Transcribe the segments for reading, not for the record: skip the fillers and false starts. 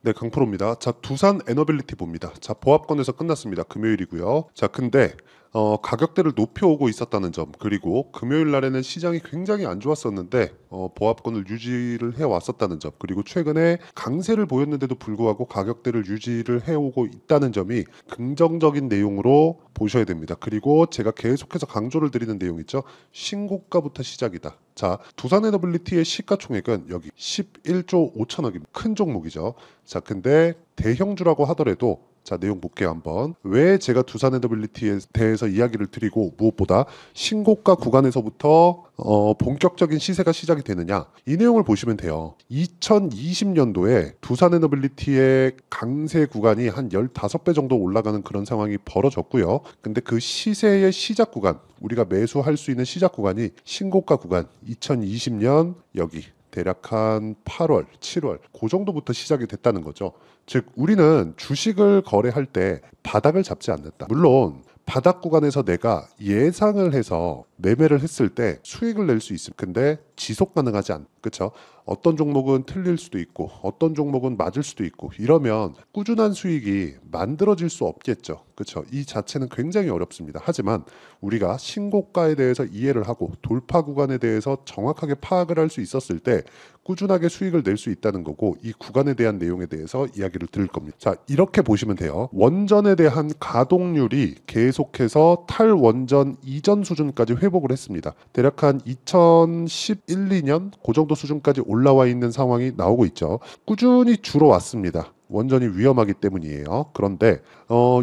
네, 강프로입니다. 자, 두산 에너빌리티 봅니다. 자, 보합권에서 끝났습니다. 금요일이고요. 자, 근데 가격대를 높여오고 있었다는 점, 그리고 금요일 날에는 시장이 굉장히 안 좋았었는데 보합권을 유지를 해왔었다는 점, 그리고 최근에 강세를 보였는데도 불구하고 가격대를 유지를 해오고 있다는 점이 긍정적인 내용으로 보셔야 됩니다. 그리고 제가 계속해서 강조를 드리는 내용 있죠. 신고가부터 시작이다. 자, 두산 에너빌리티의 시가총액은 여기 11조 5천억입니다. 큰 종목이죠. 자, 근데 대형주라고 하더라도 자, 내용 볼게요 한번. 왜 제가 두산 에너빌리티에 대해서 이야기를 드리고 무엇보다 신고가 구간에서부터 본격적인 시세가 시작이 되느냐, 이 내용을 보시면 돼요. 2020년도에 두산 에너빌리티의 강세 구간이 한 15배 정도 올라가는 그런 상황이 벌어졌고요. 근데 그 시세의 시작 구간, 우리가 매수할 수 있는 시작 구간이 신고가 구간 2020년 여기 대략 한 8월, 7월 그 정도부터 시작이 됐다는 거죠. 즉 우리는 주식을 거래할 때 바닥을 잡지 않는다. 물론 바닥 구간에서 내가 예상을 해서 매매를 했을 때 수익을 낼 수 있음. 근데 지속 가능하지 않. 그렇죠? 어떤 종목은 틀릴 수도 있고 어떤 종목은 맞을 수도 있고 이러면 꾸준한 수익이 만들어질 수 없겠죠. 그렇죠? 이 자체는 굉장히 어렵습니다. 하지만 우리가 신고가에 대해서 이해를 하고 돌파 구간에 대해서 정확하게 파악을 할 수 있었을 때 꾸준하게 수익을 낼 수 있다는 거고, 이 구간에 대한 내용에 대해서 이야기를 드릴 겁니다. 자, 이렇게 보시면 돼요. 원전에 대한 가동률이 계속해서 탈원전 이전 수준까지 회복을 했습니다. 대략 한 2011, 2년 그 정도 수준까지 올라와 있는 상황이 나오고 있죠. 꾸준히 줄어왔습니다. 원전이 위험하기 때문이에요. 그런데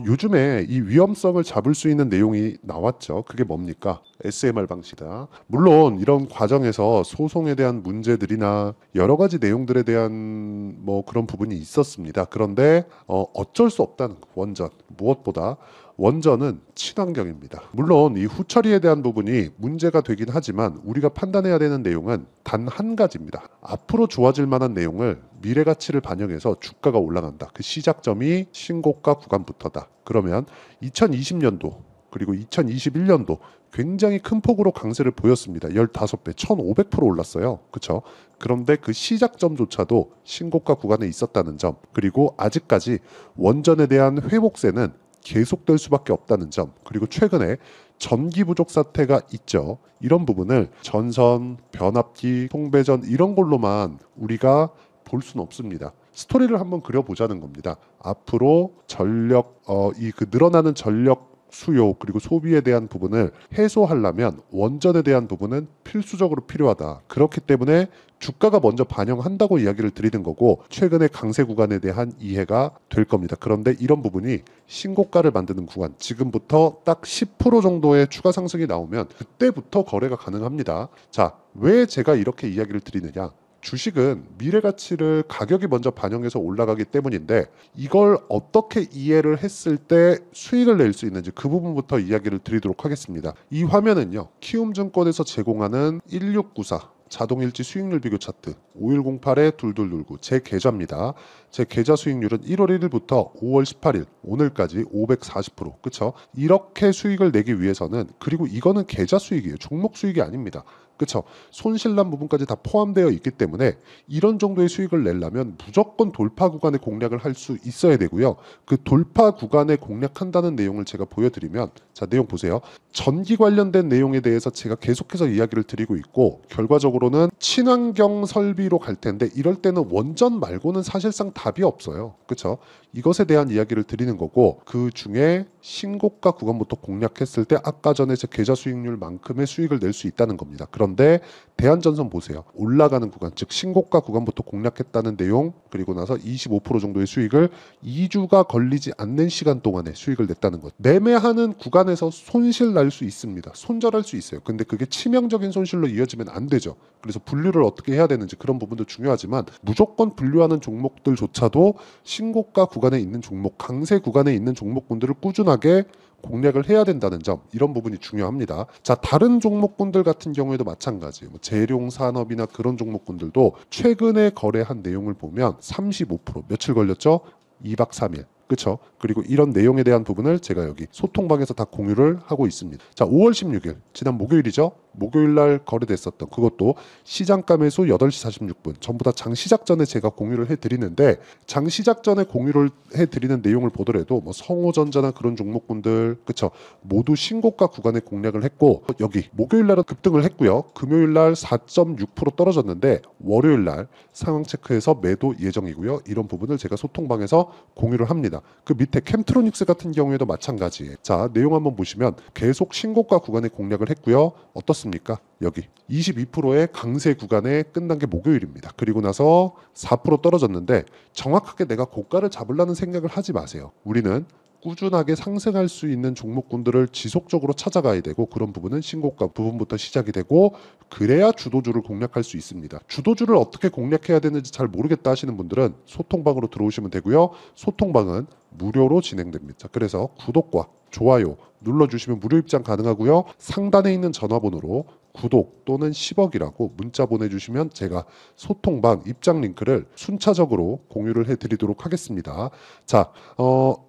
요즘에 이 위험성을 잡을 수 있는 내용이 나왔죠. 그게 뭡니까? SMR 방식이다. 물론 이런 과정에서 소송에 대한 문제들이나 여러 가지 내용들에 대한 뭐 그런 부분이 있었습니다. 그런데 어쩔 수 없다는 원전, 무엇보다 원전은 친환경입니다. 물론 이 후처리에 대한 부분이 문제가 되긴 하지만 우리가 판단해야 되는 내용은 단 한 가지입니다. 앞으로 좋아질 만한 내용을 미래 가치를 반영해서 주가가 올라간다. 그 시작점이 신고가 구간부터다. 그러면 2020년도 그리고 2021년도 굉장히 큰 폭으로 강세를 보였습니다. 15배, 1500% 올랐어요. 그렇죠? 그런데 그 시작점조차도 신고가 구간에 있었다는 점, 그리고 아직까지 원전에 대한 회복세는 계속될 수밖에 없다는 점, 그리고 최근에 전기 부족 사태가 있죠. 이런 부분을 전선, 변압기, 송배전 이런 걸로만 우리가 볼 수는 없습니다. 스토리를 한번 그려보자는 겁니다. 앞으로 전력, 이 그 늘어나는 전력 수요 그리고 소비에 대한 부분을 해소하려면 원전에 대한 부분은 필수적으로 필요하다. 그렇기 때문에 주가가 먼저 반영한다고 이야기를 드리는 거고, 최근의 강세 구간에 대한 이해가 될 겁니다. 그런데 이런 부분이 신고가를 만드는 구간, 지금부터 딱 10% 정도의 추가 상승이 나오면 그때부터 거래가 가능합니다. 자, 왜 제가 이렇게 이야기를 드리느냐? 주식은 미래 가치를 가격이 먼저 반영해서 올라가기 때문인데, 이걸 어떻게 이해를 했을 때 수익을 낼 수 있는지 그 부분부터 이야기를 드리도록 하겠습니다. 이 화면은요, 키움증권에서 제공하는 1694 자동일지 수익률 비교 차트 5108-2229 제 계좌입니다. 제 계좌 수익률은 1월 1일부터 5월 18일 오늘까지 540%. 그쵸? 이렇게 수익을 내기 위해서는, 그리고 이거는 계좌 수익이에요. 종목 수익이 아닙니다. 그쵸? 손실난 부분까지 다 포함되어 있기 때문에 이런 정도의 수익을 내려면 무조건 돌파 구간의 공략을 할 수 있어야 되고요. 그 돌파 구간에 공략한다는 내용을 제가 보여드리면, 자, 내용 보세요. 전기 관련된 내용에 대해서 제가 계속해서 이야기를 드리고 있고, 결과적으로는 친환경 설비로 갈 텐데 이럴 때는 원전 말고는 사실상 답이 없어요. 그렇죠? 이것에 대한 이야기를 드리는 거고, 그 중에 신고가 구간부터 공략했을 때 아까 전에 제 계좌 수익률만큼의 수익을 낼 수 있다는 겁니다. 그런데 대한전선 보세요. 올라가는 구간, 즉 신고가 구간부터 공략했다는 내용, 그리고 나서 25% 정도의 수익을 2주가 걸리지 않는 시간 동안에 수익을 냈다는 것. 매매하는 구간에서 손실 날 수 있습니다. 손절할 수 있어요. 근데 그게 치명적인 손실로 이어지면 안 되죠. 그래서 분류를 어떻게 해야 되는지 그런 부분도 중요하지만, 무조건 분류하는 종목들조차도 신고가 구간에 있는 종목, 강세 구간에 있는 종목군들을 꾸준하게 공략을 해야 된다는 점, 이런 부분이 중요합니다. 자, 다른 종목군들 같은 경우에도 마찬가지, 뭐 재룡 산업이나 그런 종목군들도 최근에 거래한 내용을 보면 35%, 며칠 걸렸죠? 2박 3일. 그쵸? 그리고 이런 내용에 대한 부분을 제가 여기 소통방에서 다 공유를 하고 있습니다. 자, 5월 16일 지난 목요일이죠. 목요일 날 거래됐었던 그것도 시장가 매수 8시 46분 전부 다 장 시작 전에 제가 공유를 해드리는데, 장 시작 전에 공유를 해드리는 내용을 보더라도 뭐 성호전자나 그런 종목군들 그쵸, 모두 신고가 구간에 공략을 했고, 여기 목요일 날은 급등을 했고요. 금요일 날 4.6% 떨어졌는데 월요일 날 상황 체크해서 매도 예정이고요. 이런 부분을 제가 소통방에서 공유를 합니다. 그 밑에 캠트로닉스 같은 경우에도 마찬가지예요. 자, 내용 한번 보시면 계속 신고가 구간에 공략을 했고요. 어떻습니까? 여기 22%의 강세 구간에 끝난 게 목요일입니다. 그리고 나서 4% 떨어졌는데, 정확하게 내가 고가를 잡으려는 생각을 하지 마세요. 우리는 꾸준하게 상승할 수 있는 종목군들을 지속적으로 찾아가야 되고, 그런 부분은 신고가 부분부터 시작이 되고, 그래야 주도주를 공략할 수 있습니다. 주도주를 어떻게 공략해야 되는지 잘 모르겠다 하시는 분들은 소통방으로 들어오시면 되고요. 소통방은 무료로 진행됩니다. 자, 그래서 구독과 좋아요 눌러주시면 무료 입장 가능하고요. 상단에 있는 전화번호로 구독 또는 10억이라고 문자 보내주시면 제가 소통방 입장 링크를 순차적으로 공유를 해드리도록 하겠습니다. 자,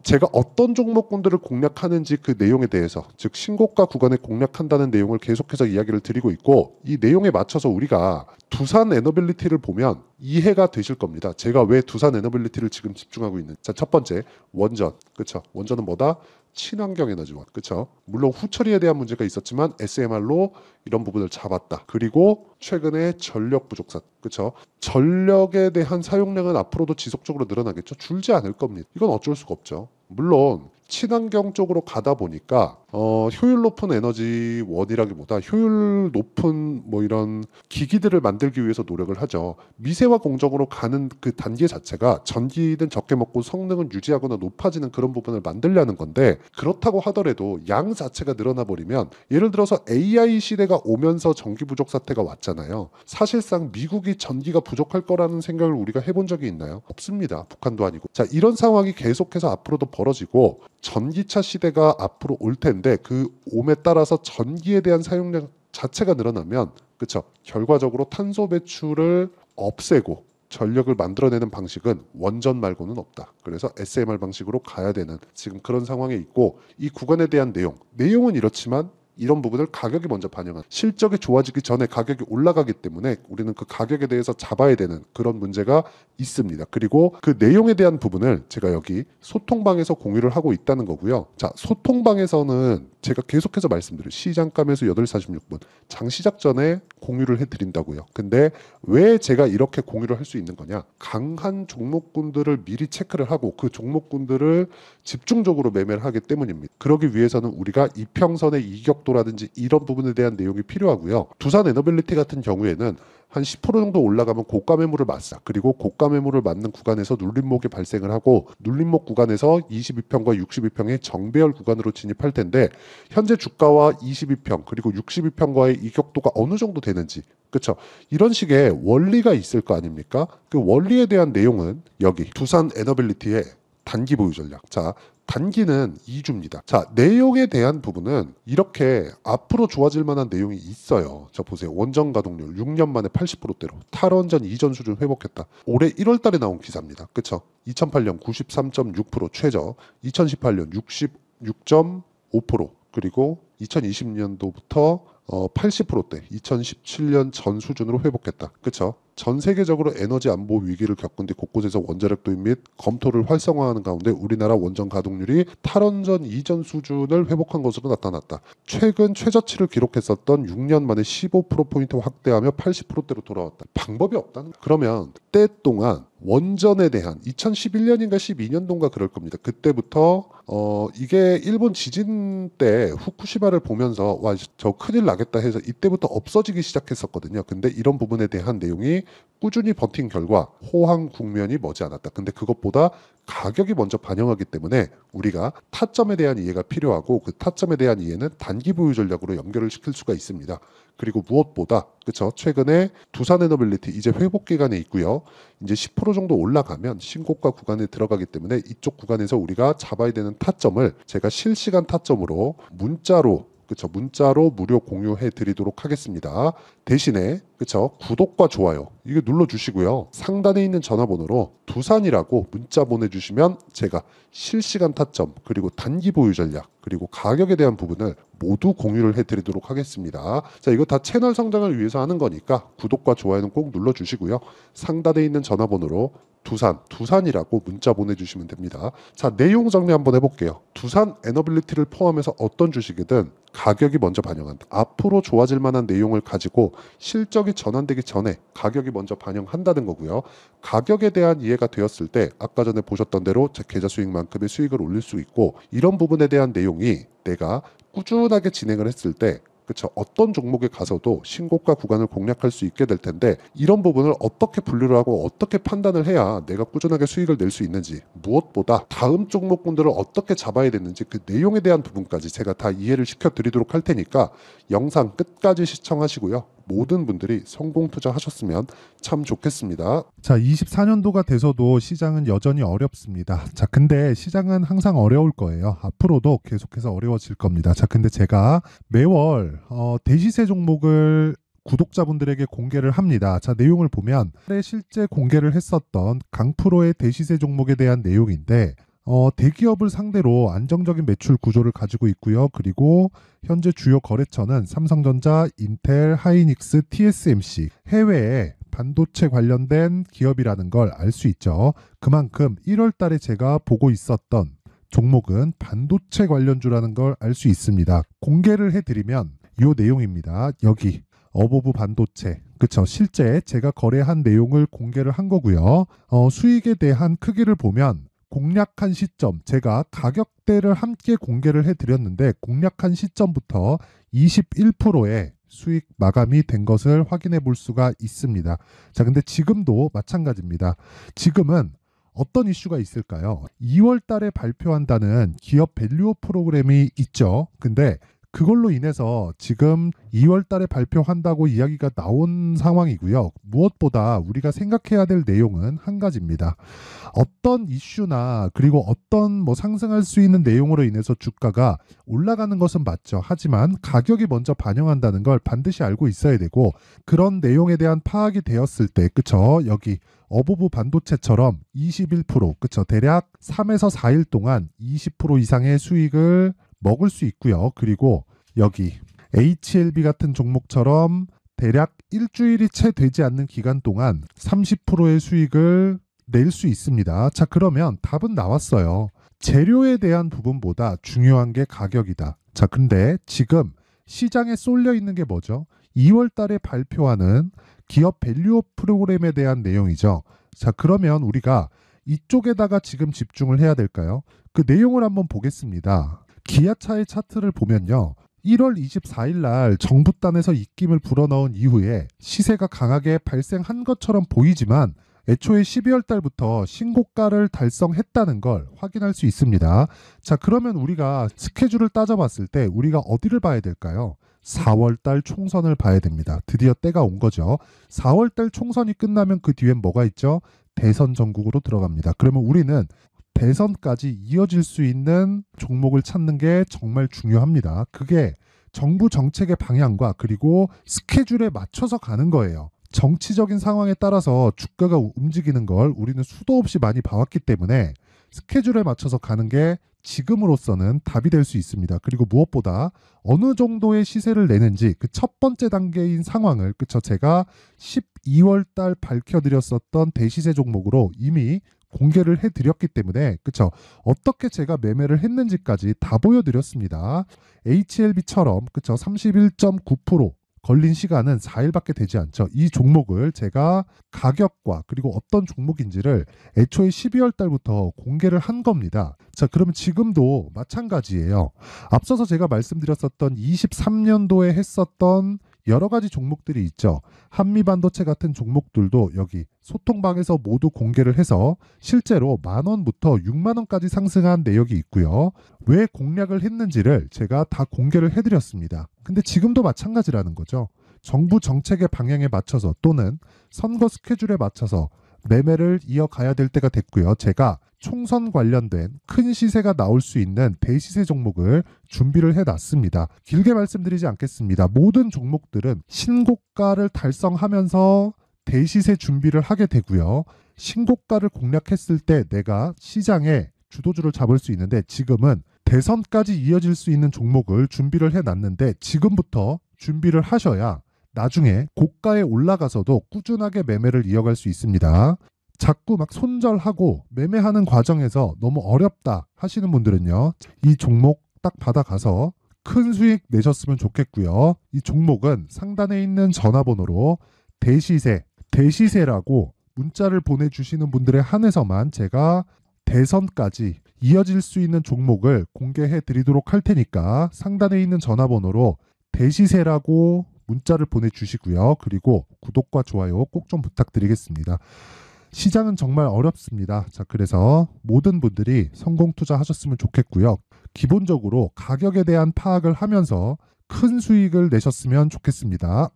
제가 어떤 종목군들을 공략하는지 그 내용에 대해서, 즉 신고가 구간에 공략한다는 내용을 계속해서 이야기를 드리고 있고, 이 내용에 맞춰서 우리가 두산 에너빌리티를 보면 이해가 되실 겁니다. 제가 왜 두산 에너빌리티를 지금 집중하고 있는. 자, 첫 번째 원전, 그쵸? 원전은 뭐다? 친환경 에너지원, 그쵸? 물론 후처리에 대한 문제가 있었지만 SMR로 이런 부분을 잡았다. 그리고 최근에 전력 부족사, 그쵸? 전력에 대한 사용량은 앞으로도 지속적으로 늘어나겠죠. 줄지 않을 겁니다. 이건 어쩔 수가 없죠. 물론 친환경 쪽으로 가다 보니까 효율 높은 에너지원이라기보다 효율 높은 뭐 이런 기기들을 만들기 위해서 노력을 하죠. 미세화 공정으로 가는 그 단계 자체가 전기는 적게 먹고 성능은 유지하거나 높아지는 그런 부분을 만들려는 건데, 그렇다고 하더라도 양 자체가 늘어나 버리면, 예를 들어서 AI 시대가 오면서 전기 부족 사태가 왔잖아요. 사실상 미국이 전기가 부족할 거라는 생각을 우리가 해본 적이 있나요? 없습니다. 북한도 아니고. 자, 이런 상황이 계속해서 앞으로도 벌어지고 전기차 시대가 앞으로 올 텐데, 그 옴에 따라서 전기에 대한 사용량 자체가 늘어나면, 그쵸, 결과적으로 탄소 배출을 없애고 전력을 만들어내는 방식은 원전 말고는 없다. 그래서 SMR 방식으로 가야 되는 지금 그런 상황에 있고, 이 구간에 대한 내용은 이렇지만 이런 부분을 가격이 먼저 반영한, 실적이 좋아지기 전에 가격이 올라가기 때문에 우리는 그 가격에 대해서 잡아야 되는 그런 문제가 있습니다. 그리고 그 내용에 대한 부분을 제가 여기 소통방에서 공유를 하고 있다는 거고요. 자, 소통방에서는 제가 계속해서 말씀드려요. 시장가 매수 8시 46분 장 시작 전에 공유를 해드린다고요. 근데 왜 제가 이렇게 공유를 할 수 있는 거냐? 강한 종목군들을 미리 체크를 하고 그 종목군들을 집중적으로 매매를 하기 때문입니다. 그러기 위해서는 우리가 이평선의 이격도라든지 이런 부분에 대한 내용이 필요하고요. 두산 에너빌리티 같은 경우에는 한 10% 정도 올라가면 고가 매물을 맞사, 그리고 고가 매물을 맞는 구간에서 눌림목이 발생을 하고, 눌림목 구간에서 22평과 62평의 정배열 구간으로 진입할 텐데, 현재 주가와 22평 그리고 62평과의 이격도가 어느 정도 되는지, 그렇죠? 이런 식의 원리가 있을 거 아닙니까? 그 원리에 대한 내용은 여기 두산 에너빌리티의 단기 보유 전략. 자, 단기는 2주입니다. 자, 내용에 대한 부분은 이렇게 앞으로 좋아질 만한 내용이 있어요. 자, 보세요. 원전 가동률 6년 만에 80%대로 탈원전 이전 수준 회복했다. 올해 1월 달에 나온 기사입니다. 그쵸? 2008년 93.6% 최저, 2018년 66.5%, 그리고 2020년도부터 80%대 2017년 전 수준으로 회복했다. 그쵸? 전 세계적으로 에너지 안보 위기를 겪은 뒤 곳곳에서 원자력 도입 및 검토를 활성화하는 가운데 우리나라 원전 가동률이 탈원전 이전 수준을 회복한 것으로 나타났다. 최근 최저치를 기록했었던 6년 만에 15%포인트 확대하며 80%대로 돌아왔다. 방법이 없다는 거야. 그러면 때 동안 원전에 대한 2011년인가 12년도인가 그럴 겁니다. 그때부터 이게 일본 지진 때 후쿠시마를 보면서 와, 저 큰일 나겠다 해서 이때부터 없어지기 시작했었거든요. 근데 이런 부분에 대한 내용이 꾸준히 버틴 결과 호황 국면이 머지않았다. 근데 그것보다 가격이 먼저 반영하기 때문에 우리가 타점에 대한 이해가 필요하고, 그 타점에 대한 이해는 단기 보유 전략으로 연결을 시킬 수가 있습니다. 그리고 무엇보다 그쵸, 최근에 두산 에너빌리티 이제 회복 기간에 있고요. 이제 10% 정도 올라가면 신고가 구간에 들어가기 때문에 이쪽 구간에서 우리가 잡아야 되는 타점을 제가 실시간 타점으로 문자로 그쵸, 문자로 무료 공유해 드리도록 하겠습니다. 대신에 그쵸, 구독과 좋아요 이게 눌러주시고요. 상단에 있는 전화번호로 두산이라고 문자 보내주시면 제가 실시간 타점 그리고 단기 보유 전략 그리고 가격에 대한 부분을 모두 공유를 해드리도록 하겠습니다. 자, 이거 다 채널 성장을 위해서 하는 거니까 구독과 좋아요는 꼭 눌러주시고요. 상단에 있는 전화번호로 두산이라고 문자 보내주시면 됩니다. 자, 내용 정리 한번 해볼게요. 두산 에너빌리티를 포함해서 어떤 주식이든 가격이 먼저 반영한다. 앞으로 좋아질 만한 내용을 가지고 실적이 전환되기 전에 가격이 먼저 반영한다는 거고요. 가격에 대한 이해가 되었을 때 아까 전에 보셨던 대로 제 계좌 수익만큼의 수익을 올릴 수 있고, 이런 부분에 대한 내용이 내가 꾸준하게 진행을 했을 때 그쵸, 어떤 종목에 가서도 신고가 구간을 공략할 수 있게 될 텐데, 이런 부분을 어떻게 분류를 하고 어떻게 판단을 해야 내가 꾸준하게 수익을 낼 수 있는지, 무엇보다 다음 종목군들을 어떻게 잡아야 되는지 그 내용에 대한 부분까지 제가 다 이해를 시켜드리도록 할 테니까 영상 끝까지 시청하시고요. 모든 분들이 성공 투자하셨으면 참 좋겠습니다. 자, 24년도가 돼서도 시장은 여전히 어렵습니다. 자, 근데 시장은 항상 어려울 거예요. 앞으로도 계속해서 어려워질 겁니다. 자, 근데 제가 매월 대시세 종목을 구독자분들에게 공개를 합니다. 자, 내용을 보면 실제 공개를 했었던 강프로의 대시세 종목에 대한 내용인데, 대기업을 상대로 안정적인 매출 구조를 가지고 있고요. 그리고 현재 주요 거래처는 삼성전자, 인텔, 하이닉스, TSMC, 해외에 반도체 관련된 기업이라는 걸 알 수 있죠. 그만큼 1월 달에 제가 보고 있었던 종목은 반도체 관련주라는 걸 알 수 있습니다. 공개를 해드리면 이 내용입니다. 여기 어보브 반도체, 그쵸, 실제 제가 거래한 내용을 공개를 한 거고요. 수익에 대한 크기를 보면 공략한 시점, 제가 가격대를 함께 공개를 해드렸는데 공략한 시점부터 21%의 수익 마감이 된 것을 확인해 볼 수가 있습니다. 자, 근데 지금도 마찬가지입니다. 지금은 어떤 이슈가 있을까요? 2월 달에 발표한다는 기업 밸류업 프로그램이 있죠. 근데 그걸로 인해서 지금 2월 달에 발표한다고 이야기가 나온 상황이고요. 무엇보다 우리가 생각해야 될 내용은 한 가지입니다. 어떤 이슈나 그리고 어떤 상승할 수 있는 내용으로 인해서 주가가 올라가는 것은 맞죠. 하지만 가격이 먼저 반영한다는 걸 반드시 알고 있어야 되고, 그런 내용에 대한 파악이 되었을 때, 그쵸, 여기 어보브 반도체처럼 21%, 그쵸, 대략 3에서 4일 동안 20% 이상의 수익을 먹을 수 있고요. 그리고 여기 HLB 같은 종목처럼 대략 일주일이 채 되지 않는 기간 동안 30%의 수익을 낼 수 있습니다. 자, 그러면 답은 나왔어요. 재료에 대한 부분보다 중요한 게 가격이다. 자, 근데 지금 시장에 쏠려 있는 게 뭐죠? 2월 달에 발표하는 기업 밸류업 프로그램에 대한 내용이죠. 자, 그러면 우리가 이쪽에다가 지금 집중을 해야 될까요? 그 내용을 한번 보겠습니다. 기아차의 차트를 보면요, 1월 24일 날 정부단에서 입김을 불어넣은 이후에 시세가 강하게 발생한 것처럼 보이지만 애초에 12월 달부터 신고가를 달성했다는 걸 확인할 수 있습니다. 자, 그러면 우리가 스케줄을 따져봤을 때 우리가 어디를 봐야 될까요? 4월 달 총선을 봐야 됩니다. 드디어 때가 온 거죠. 4월 달 총선이 끝나면 그 뒤엔 뭐가 있죠? 대선 전국으로 들어갑니다. 그러면 우리는 대선까지 이어질 수 있는 종목을 찾는 게 정말 중요합니다. 그게 정부 정책의 방향과 그리고 스케줄에 맞춰서 가는 거예요. 정치적인 상황에 따라서 주가가 움직이는 걸 우리는 수도 없이 많이 봐왔기 때문에 스케줄에 맞춰서 가는 게 지금으로서는 답이 될 수 있습니다. 그리고 무엇보다 어느 정도의 시세를 내는지 그 첫 번째 단계인 상황을, 그쵸, 제가 12월 달 밝혀드렸었던 대시세 종목으로 이미 공개를 해드렸기 때문에, 그쵸, 어떻게 제가 매매를 했는지까지 다 보여드렸습니다. HLB처럼, 그쵸, 31.9% 걸린 시간은 4일밖에 되지 않죠. 이 종목을 제가 가격과 그리고 어떤 종목인지를 애초에 12월 달부터 공개를 한 겁니다. 자, 그러면 지금도 마찬가지예요. 앞서서 제가 말씀드렸었던 23년도에 했었던 여러 가지 종목들이 있죠. 한미반도체 같은 종목들도 여기 소통방에서 모두 공개를 해서 실제로 10,000원부터 60,000원까지 상승한 내역이 있고요. 왜 공략을 했는지를 제가 다 공개를 해드렸습니다. 근데 지금도 마찬가지라는 거죠. 정부 정책의 방향에 맞춰서 또는 선거 스케줄에 맞춰서 매매를 이어가야 될 때가 됐고요. 제가 총선 관련된 큰 시세가 나올 수 있는 대시세 종목을 준비를 해놨습니다. 길게 말씀드리지 않겠습니다. 모든 종목들은 신고가를 달성하면서 대시세 준비를 하게 되고요. 신고가를 공략했을 때 내가 시장에 주도주를 잡을 수 있는데, 지금은 대선까지 이어질 수 있는 종목을 준비를 해놨는데 지금부터 준비를 하셔야 나중에 고가에 올라가서도 꾸준하게 매매를 이어갈 수 있습니다. 자꾸 막 손절하고 매매하는 과정에서 너무 어렵다 하시는 분들은요, 이 종목 딱 받아가서 큰 수익 내셨으면 좋겠고요. 이 종목은 상단에 있는 전화번호로 대시세라고 문자를 보내주시는 분들에 한해서만 제가 대선까지 이어질 수 있는 종목을 공개해 드리도록 할 테니까 상단에 있는 전화번호로 대시세라고 문자를 보내주시고요. 그리고 구독과 좋아요 꼭 좀 부탁드리겠습니다. 시장은 정말 어렵습니다. 자, 그래서 모든 분들이 성공 투자하셨으면 좋겠고요. 기본적으로 가격에 대한 파악을 하면서 큰 수익을 내셨으면 좋겠습니다.